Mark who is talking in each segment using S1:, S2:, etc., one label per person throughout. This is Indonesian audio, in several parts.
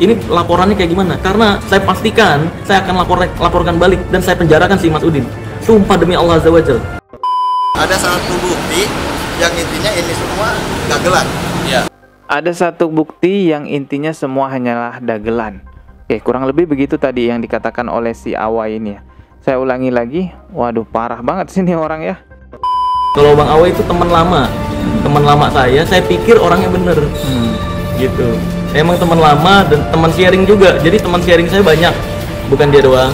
S1: ini laporannya kayak gimana? Karena saya pastikan saya akan laporkan balik dan saya penjarakan si Mas Udin. Sumpah demi Allah Azza wa Jalla.
S2: Ada satu bukti yang intinya ini semua dagelan. Ya.
S3: Ada satu bukti yang intinya semua hanyalah dagelan. Oke, kurang lebih begitu tadi yang dikatakan oleh si Awa ini ya. Saya ulangi lagi. Waduh, parah banget sih ini orang ya.
S1: Kalau Bang Awa itu teman lama saya pikir orangnya bener. Gitu. Emang teman lama dan teman sharing juga. Jadi teman sharing saya banyak, bukan dia doang.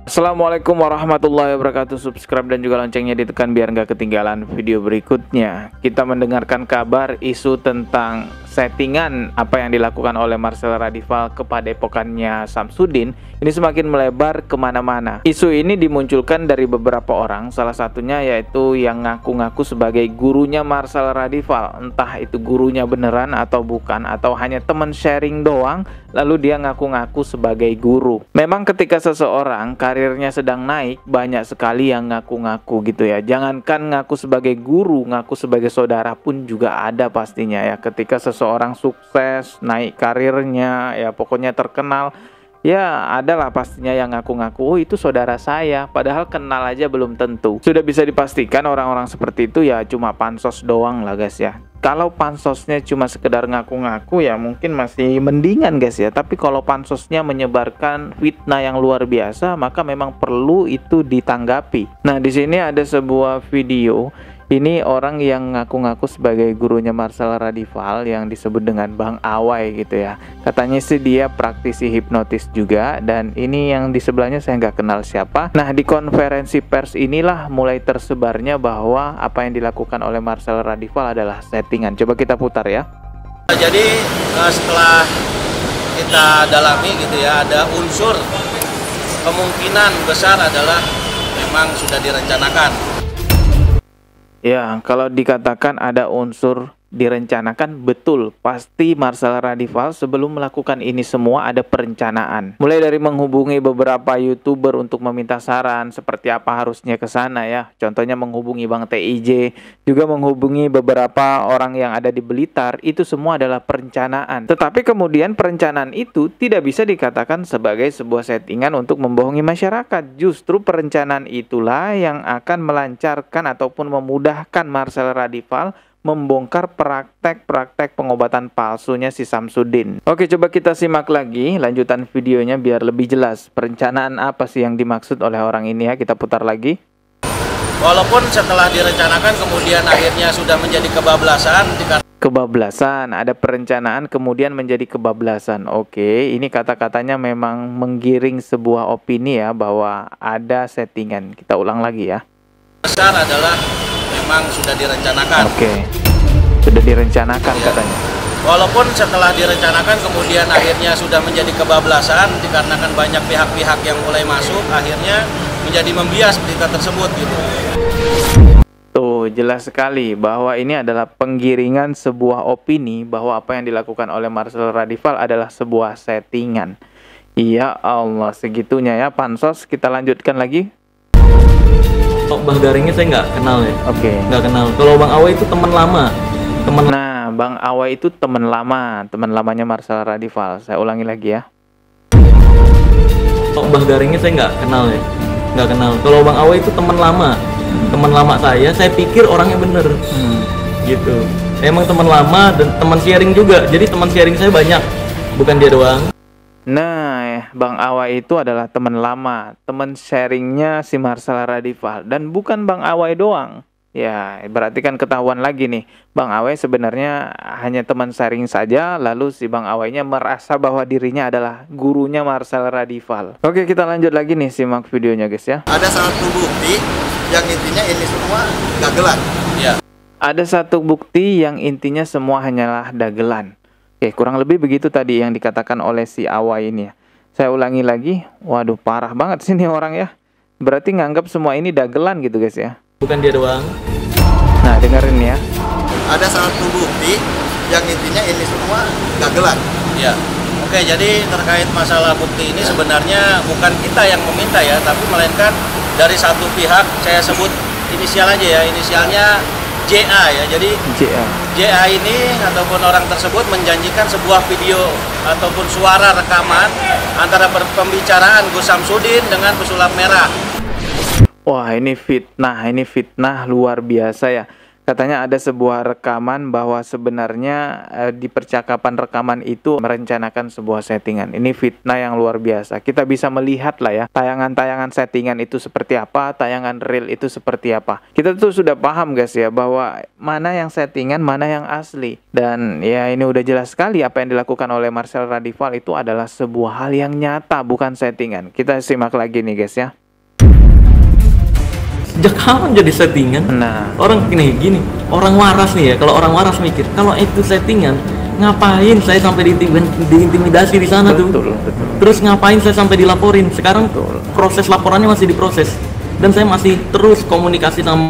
S3: Assalamualaikum warahmatullahi wabarakatuh. Subscribe dan juga loncengnya ditekan biar nggak ketinggalan video berikutnya. Kita mendengarkan kabar isu tentang settingan apa yang dilakukan oleh Marcel Radival ke padepokannya Samsudin ini semakin melebar kemana-mana. Isu ini dimunculkan dari beberapa orang, salah satunya yaitu yang ngaku-ngaku sebagai gurunya Marcel Radival. Entah itu gurunya beneran atau bukan, atau hanya teman sharing doang lalu dia ngaku-ngaku sebagai guru. Memang ketika seseorang karirnya sedang naik, banyak sekali yang ngaku-ngaku gitu ya. Jangankan ngaku sebagai guru, ngaku sebagai saudara pun juga ada pastinya ya. Ketika seseorang sukses, naik karirnya, ya pokoknya terkenal, ya adalah pastinya yang ngaku-ngaku, oh itu saudara saya, padahal kenal aja belum tentu. Sudah bisa dipastikan orang-orang seperti itu ya cuma pansos doang lah guys ya. Kalau pansosnya cuma sekedar ngaku-ngaku ya mungkin masih mendingan guys ya. Tapi kalau pansosnya menyebarkan fitnah yang luar biasa, maka memang perlu itu ditanggapi. Nah, di sini ada sebuah video. Ini orang yang ngaku-ngaku sebagai gurunya Marcel Radival yang disebut dengan Bang Awai gitu ya. Katanya sih dia praktisi hipnotis juga, dan ini yang di sebelahnya saya nggak kenal siapa. Nah, di konferensi pers inilah mulai tersebarnya bahwa apa yang dilakukan oleh Marcel Radival adalah settingan. Coba kita putar ya.
S2: Jadi setelah kita dalami gitu ya, ada unsur kemungkinan besar adalah memang sudah direncanakan.
S3: Ya, kalau dikatakan ada unsur direncanakan, betul. Pasti Marcel Radival sebelum melakukan ini semua ada perencanaan. Mulai dari menghubungi beberapa YouTuber untuk meminta saran seperti apa harusnya ke sana ya. Contohnya menghubungi Bang TIJ, juga menghubungi beberapa orang yang ada di Blitar. Itu semua adalah perencanaan. Tetapi kemudian perencanaan itu tidak bisa dikatakan sebagai sebuah settingan untuk membohongi masyarakat. Justru perencanaan itulah yang akan melancarkan ataupun memudahkan Marcel Radival membongkar praktek-praktek pengobatan palsunya si Samsudin. Oke, coba kita simak lagi lanjutan videonya biar lebih jelas perencanaan apa sih yang dimaksud oleh orang ini ya. Kita putar lagi.
S2: Walaupun setelah direncanakan kemudian akhirnya sudah menjadi
S3: kebablasan, ada perencanaan kemudian menjadi kebablasan. Oke, ini kata-katanya memang menggiring sebuah opini ya bahwa ada settingan. Kita ulang lagi ya.
S2: Besar adalah memang sudah direncanakan.
S3: Oke, sudah direncanakan ya. Katanya.
S2: Walaupun setelah direncanakan kemudian akhirnya sudah menjadi kebablasan dikarenakan banyak pihak-pihak yang mulai masuk, akhirnya menjadi membias berita tersebut gitu.
S3: Tuh, jelas sekali bahwa ini adalah penggiringan sebuah opini bahwa apa yang dilakukan oleh Marcel Radival adalah sebuah settingan. Ya Allah, segitunya ya pansos. Kita lanjutkan lagi.
S1: Oh, Bang Garingnya saya nggak kenal ya.
S3: Oke.
S1: Nggak kenal. Kalau Bang Awa itu teman lama.
S3: Nah, Bang Awa itu teman lamanya Marcel Radival. Saya ulangi lagi ya.
S1: Oh, Bang Garingnya saya nggak kenal ya. Nggak kenal. Kalau Bang Awa itu teman lama saya pikir orangnya bener. Gitu. Emang teman lama dan teman sharing juga. Jadi teman sharing saya banyak, bukan dia doang.
S3: Nah, Bang Awa itu adalah teman lama, teman sharingnya si Marcel Radival, dan bukan Bang Awa doang. Ya, berarti kan ketahuan lagi nih, Bang Awa sebenarnya hanya teman sharing saja, lalu si Bang Awainya merasa bahwa dirinya adalah gurunya Marcel Radival. Oke, kita lanjut lagi nih, simak videonya guys ya.
S2: Ada satu bukti yang intinya ini semua dagelan. Ya.
S3: Ada satu bukti yang intinya semua hanyalah dagelan. Oke, kurang lebih begitu tadi yang dikatakan oleh si Awa ini ya. Saya ulangi lagi. Waduh, parah banget sih ini orang ya. Berarti nganggap semua ini dagelan gitu guys ya.
S1: Bukan dia doang.
S3: Nah, dengerin ya.
S2: Ada satu bukti yang intinya ini semua dagelan. Ya. Oke, jadi terkait masalah bukti ini sebenarnya bukan kita yang meminta ya, tapi melainkan dari satu pihak, saya sebut inisial aja ya. Inisialnya JA ya. Jadi
S3: JA.
S2: JA ini ataupun orang tersebut menjanjikan sebuah video ataupun suara rekaman antara pembicaraan Gus Samsudin dengan pesulap merah.
S3: Wah, ini fitnah luar biasa ya. Katanya ada sebuah rekaman bahwa sebenarnya di percakapan rekaman itu merencanakan sebuah settingan. Ini fitnah yang luar biasa. Kita bisa melihat lah ya, tayangan-tayangan settingan itu seperti apa, tayangan real itu seperti apa. Kita tuh sudah paham guys ya, bahwa mana yang settingan, mana yang asli. Dan ya ini udah jelas sekali apa yang dilakukan oleh Marcel Radival itu adalah sebuah hal yang nyata, bukan settingan. Kita simak lagi nih guys ya.
S1: Sejak kapan jadi settingan?
S3: Nah,
S1: Orang gini, orang waras nih ya, kalau orang waras mikir, kalau itu settingan, ngapain saya sampai diintimidasi di sana tuh?
S3: betul.
S1: Terus ngapain saya sampai dilaporin? Sekarang
S3: Betul.
S1: proses laporannya masih diproses. Dan saya masih terus komunikasi sama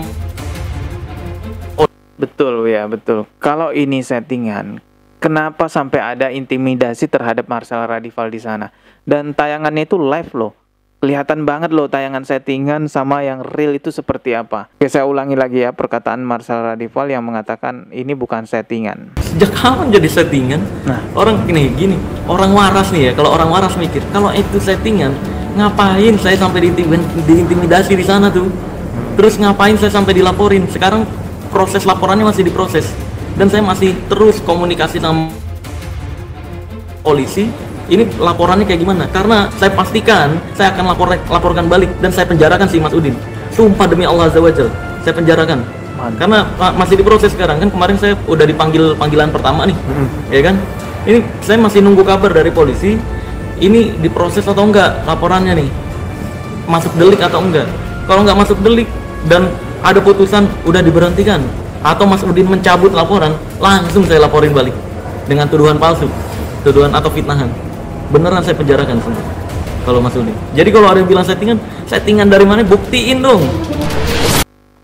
S3: Betul ya, betul. Kalau ini settingan, kenapa sampai ada intimidasi terhadap Marcel Radival di sana? Dan tayangannya itu live loh. Kelihatan banget loh tayangan settingan sama yang real itu seperti apa. Oke, saya ulangi lagi ya perkataan Marcel Radival yang mengatakan ini bukan settingan.
S1: sejak kapan jadi settingan?
S3: Nah,
S1: Orang gini, orang waras nih ya, kalau orang waras mikir, kalau itu settingan, ngapain saya sampai diintimidasi di sana tuh? Terus ngapain saya sampai dilaporin? Sekarang proses laporannya masih diproses. Dan saya masih terus komunikasi sama polisi. Ini laporannya kayak gimana? Karena saya pastikan saya akan laporkan balik dan saya penjarakan si Mas Udin. Sumpah demi Allah Azza wa Jalla, saya penjarakan.
S3: Mantap.
S1: Karena masih diproses sekarang kan, kemarin saya udah dipanggil panggilan pertama nih. Ya kan? Ini saya masih nunggu kabar dari polisi. Ini diproses atau enggak laporannya nih? Masuk delik atau enggak? Kalau enggak masuk delik dan ada putusan udah diberhentikan atau Mas Udin mencabut laporan, langsung saya laporin balik dengan tuduhan palsu, tuduhan atau fitnahan. Beneran saya penjarakan semua kalau Mas Udin. Jadi kalau ada yang bilang settingan dari mana? Buktiin dong.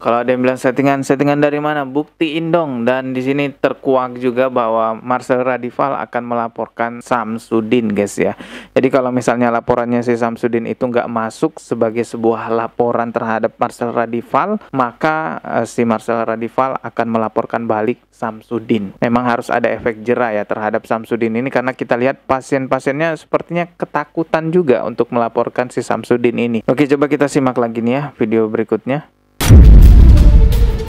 S3: kalau ada yang bilang settingan dari mana? Buktiin dong. Dan di sini terkuak juga bahwa Marcel Radival akan melaporkan Samsudin guys ya. Jadi kalau misalnya laporannya si Samsudin itu nggak masuk sebagai sebuah laporan terhadap Marcel Radival, maka si Marcel Radival akan melaporkan balik Samsudin. Memang harus ada efek jera ya terhadap Samsudin ini, karena kita lihat pasien-pasiennya sepertinya ketakutan juga untuk melaporkan si Samsudin ini. Oke, coba kita simak lagi nih ya video berikutnya.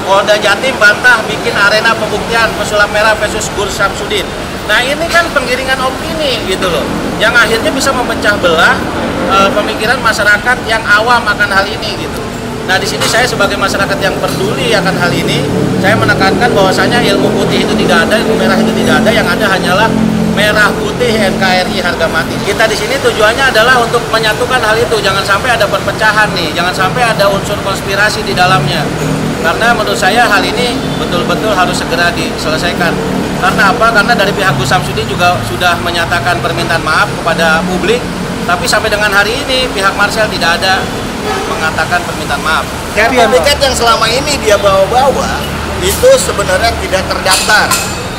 S2: Polda Jatim bantah bikin arena pembuktian pesulap merah versus Gus Samsudin. Nah ini kan penggiringan opini gitu loh, yang akhirnya bisa memecah belah pemikiran masyarakat yang awam akan hal ini gitu. Nah di sini saya sebagai masyarakat yang peduli akan hal ini, saya menekankan bahwasanya ilmu putih itu tidak ada, ilmu merah itu tidak ada, yang ada hanyalah merah putih NKRI harga mati. Kita di sini tujuannya adalah untuk menyatukan hal itu, jangan sampai ada perpecahan nih, jangan sampai ada unsur konspirasi di dalamnya. Karena menurut saya hal ini betul-betul harus segera diselesaikan. Karena apa? Karena dari pihak Gus Samsudin juga sudah menyatakan permintaan maaf kepada publik, tapi sampai dengan hari ini pihak Marcel tidak ada mengatakan permintaan maaf.
S4: Sertifikat yang selama ini dia bawa-bawa itu sebenarnya tidak terdaftar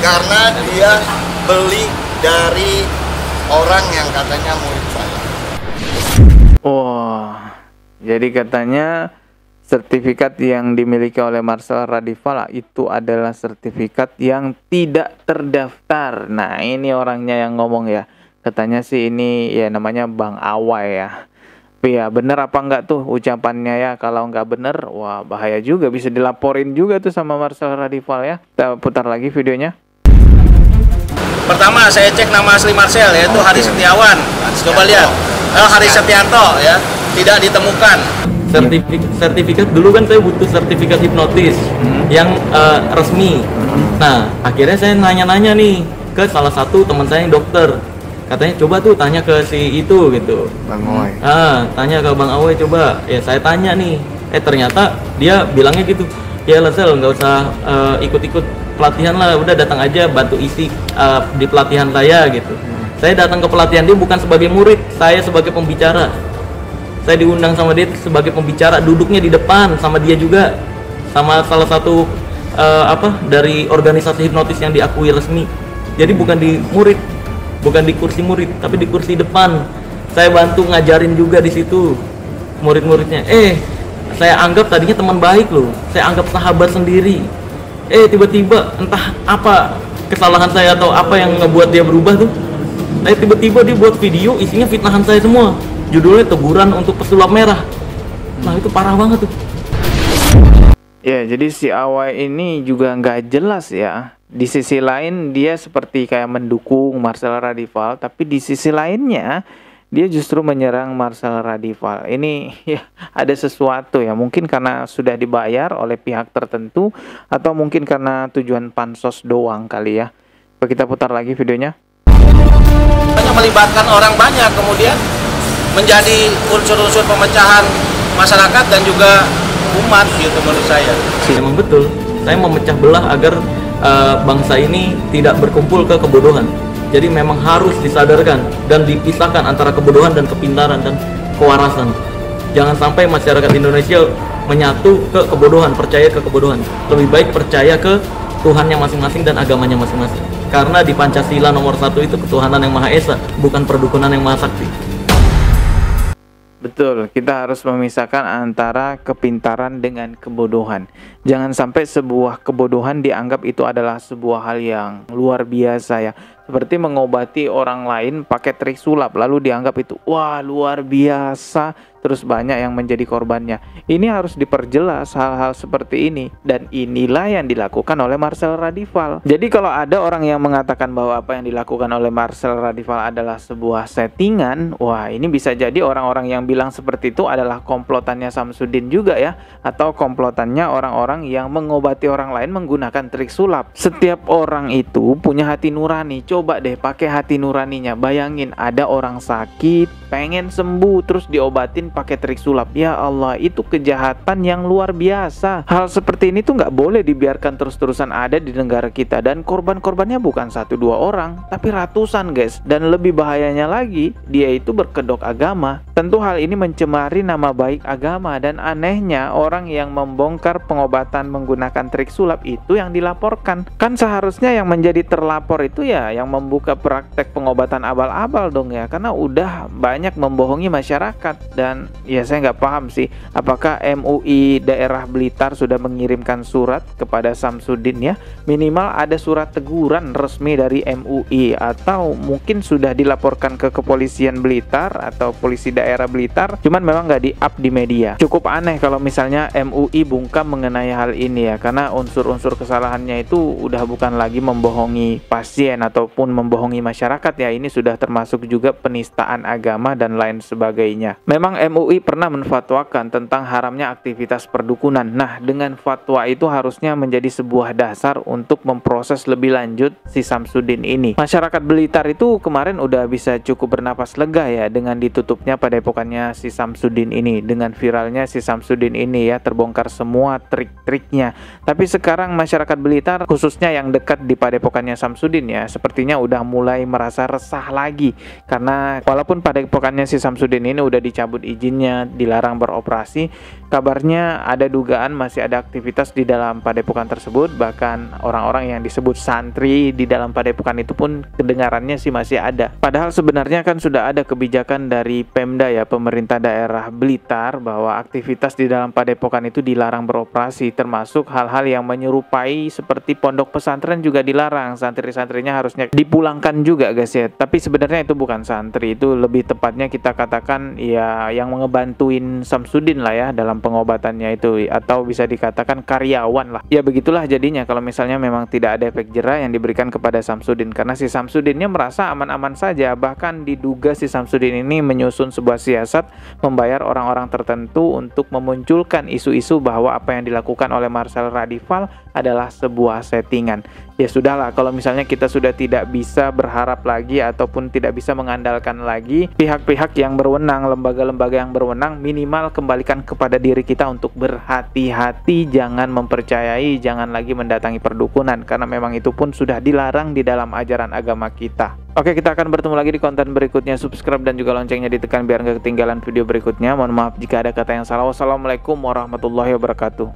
S4: karena dia beli dari orang yang katanya murid saya.
S3: Wah, jadi katanya sertifikat yang dimiliki oleh Marcel Radival itu adalah sertifikat yang tidak terdaftar. Nah, ini orangnya yang ngomong ya. Katanya sih ini ya namanya Bang Awai ya. Tapi ya bener apa enggak tuh ucapannya ya? Kalau enggak bener, wah bahaya juga, bisa dilaporin juga tuh sama Marcel Radival ya. Kita putar lagi videonya.
S2: Pertama saya cek nama asli Marcel yaitu Hari Setiawan. Coba lihat. Hari Setianto ya, tidak ditemukan.
S1: Sertifikat dulu kan saya butuh sertifikat hipnotis yang resmi. Nah akhirnya saya nanya-nanya nih ke salah satu teman saya yang dokter, katanya coba tuh tanya ke si itu gitu,
S4: Bang Awai.
S1: tanya ke Bang Awai coba. Ya saya tanya nih, ternyata dia bilangnya gitu, ya Lesel nggak usah ikut-ikut pelatihan lah, udah datang aja bantu isi di pelatihan saya gitu. Saya datang ke pelatihan dia bukan sebagai murid, saya sebagai pembicara. Saya diundang sama dia sebagai pembicara, duduknya di depan sama dia juga, sama salah satu dari organisasi hipnotis yang diakui resmi. Jadi bukan di murid, bukan di kursi murid, tapi di kursi depan. Saya bantu ngajarin juga di situ murid-muridnya. Saya anggap tadinya teman baik loh, saya anggap sahabat sendiri. Tiba-tiba entah apa kesalahan saya atau apa yang ngebuat dia berubah tuh, tiba-tiba dia buat video isinya fitnahan saya semua, judulnya teguran untuk pesulap merah. Nah itu parah banget tuh.
S3: Ya, jadi si Awai ini juga nggak jelas ya. Di sisi lain dia seperti kayak mendukung Marcel Radival, tapi di sisi lainnya dia justru menyerang Marcel Radival. Ini ya ada sesuatu ya, mungkin karena sudah dibayar oleh pihak tertentu atau mungkin karena tujuan pansos doang kali ya. Coba kita putar lagi videonya.
S2: Hanya melibatkan orang banyak, kemudian menjadi unsur-unsur pemecahan masyarakat dan juga umat gitu menurut saya.
S1: Memang betul, saya memecah belah agar bangsa ini tidak berkumpul ke kebodohan. Jadi memang harus disadarkan dan dipisahkan antara kebodohan dan kepintaran dan kewarasan. Jangan sampai masyarakat Indonesia menyatu ke kebodohan, percaya ke kebodohan. Lebih baik percaya ke Tuhannya masing-masing dan agamanya masing-masing. Karena di Pancasila nomor 1 itu ketuhanan yang Maha Esa, bukan perdukunan yang Maha Sakti.
S3: Betul, kita harus memisahkan antara kepintaran dengan kebodohan. Jangan sampai sebuah kebodohan dianggap itu adalah sebuah hal yang luar biasa ya. Seperti mengobati orang lain pakai trik sulap, lalu dianggap itu wah luar biasa, terus banyak yang menjadi korbannya. Ini harus diperjelas hal-hal seperti ini, dan inilah yang dilakukan oleh Marcel Radival. Jadi kalau ada orang yang mengatakan bahwa apa yang dilakukan oleh Marcel Radival adalah sebuah settingan, wah ini bisa jadi orang-orang yang bilang seperti itu adalah komplotannya Samsudin juga ya, atau komplotannya orang-orang yang mengobati orang lain menggunakan trik sulap. Setiap orang itu punya hati nurani. Coba deh pakai hati nuraninya. Bayangin ada orang sakit, pengen sembuh, terus diobatin pakai trik sulap. Ya Allah, itu kejahatan yang luar biasa. Hal seperti ini tuh nggak boleh dibiarkan terus-terusan ada di negara kita. Dan korban-korbannya bukan 1-2 orang, tapi ratusan guys. Dan lebih bahayanya lagi, dia itu berkedok agama. Tentu hal ini mencemari nama baik agama. Dan anehnya orang yang membongkar pengobatan menggunakan trik sulap itu yang dilaporkan. Kan seharusnya yang menjadi terlapor itu ya yang membuka praktek pengobatan abal-abal dong ya, karena udah banyak membohongi masyarakat. Dan ya saya nggak paham sih apakah MUI daerah Blitar sudah mengirimkan surat kepada Samsudin ya, minimal ada surat teguran resmi dari MUI, atau mungkin sudah dilaporkan ke kepolisian Blitar atau polisi daerah Blitar, cuman memang nggak di-up di media. Cukup aneh kalau misalnya MUI bungkam mengenai hal ini ya, karena unsur-unsur kesalahannya itu udah bukan lagi membohongi pasien ataupun membohongi masyarakat ya, ini sudah termasuk juga penistaan agama dan lain sebagainya. Memang MUI pernah menfatwakan tentang haramnya aktivitas perdukunan. Nah, dengan fatwa itu harusnya menjadi sebuah dasar untuk memproses lebih lanjut si Samsudin ini. Masyarakat Blitar itu kemarin udah bisa cukup bernapas lega ya dengan ditutupnya padepokannya si Samsudin ini, dengan viralnya si Samsudin ini ya, terbongkar semua trik-triknya. Tapi sekarang masyarakat Blitar khususnya yang dekat di padepokannya Samsudin ya, sepertinya udah mulai merasa resah lagi, karena walaupun padepokannya si Samsudin ini udah dicabut izinnya, dilarang beroperasi, kabarnya ada dugaan masih ada aktivitas di dalam padepokan tersebut. Bahkan orang-orang yang disebut santri di dalam padepokan itu pun kedengarannya sih masih ada. Padahal sebenarnya kan sudah ada kebijakan dari Pemda ya, pemerintah daerah Blitar, bahwa aktivitas di dalam padepokan itu dilarang beroperasi, termasuk hal-hal yang menyerupai seperti pondok pesantren juga dilarang. Santri-santrinya harusnya dipulangkan juga guys ya. Tapi sebenarnya itu bukan santri, itu lebih tepatnya kita katakan ya yang ngebantuin Samsudin lah ya dalam pengobatannya itu, atau bisa dikatakan karyawan lah. Ya begitulah jadinya kalau misalnya memang tidak ada efek jera yang diberikan kepada Samsudin, karena si Samsudinnya merasa aman-aman saja. Bahkan diduga si Samsudin ini menyusun sebuah siasat membayar orang-orang tertentu untuk memunculkan isu-isu bahwa apa yang dilakukan oleh Marcel Radival adalah sebuah settingan. Ya sudahlah, kalau misalnya kita sudah tidak bisa berharap lagi ataupun tidak bisa mengandalkan lagi pihak-pihak yang berwenang, lembaga-lembaga yang berwenang, minimal kembalikan kepada diri kita untuk berhati-hati, jangan mempercayai, jangan lagi mendatangi perdukunan, karena memang itu pun sudah dilarang di dalam ajaran agama kita. Oke, kita akan bertemu lagi di konten berikutnya. Subscribe dan juga loncengnya ditekan biar nggak ketinggalan video berikutnya. Mohon maaf jika ada kata yang salah. Wassalamualaikum warahmatullahi wabarakatuh.